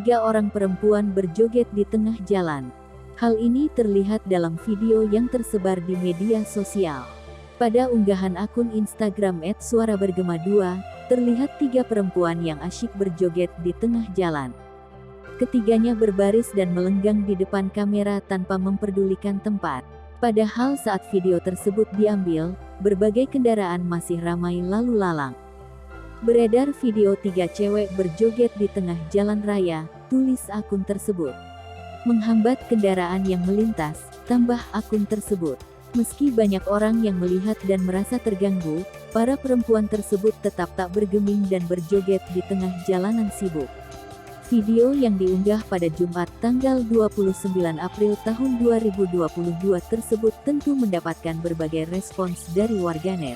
tiga orang perempuan berjoget di tengah jalan. Hal ini terlihat dalam video yang tersebar di media sosial. Pada unggahan akun Instagram @suarabergema2, terlihat tiga perempuan yang asyik berjoget di tengah jalan. Ketiganya berbaris dan melenggang di depan kamera tanpa memperdulikan tempat. Padahal saat video tersebut diambil, berbagai kendaraan masih ramai lalu lalang. Beredar video tiga cewek berjoget di tengah jalan raya, tulis akun tersebut. Menghambat kendaraan yang melintas, tambah akun tersebut. Meski banyak orang yang melihat dan merasa terganggu, para perempuan tersebut tetap tak bergeming dan berjoget di tengah jalanan sibuk. Video yang diunggah pada Jumat tanggal 29 April tahun 2022 tersebut tentu mendapatkan berbagai respons dari warganet.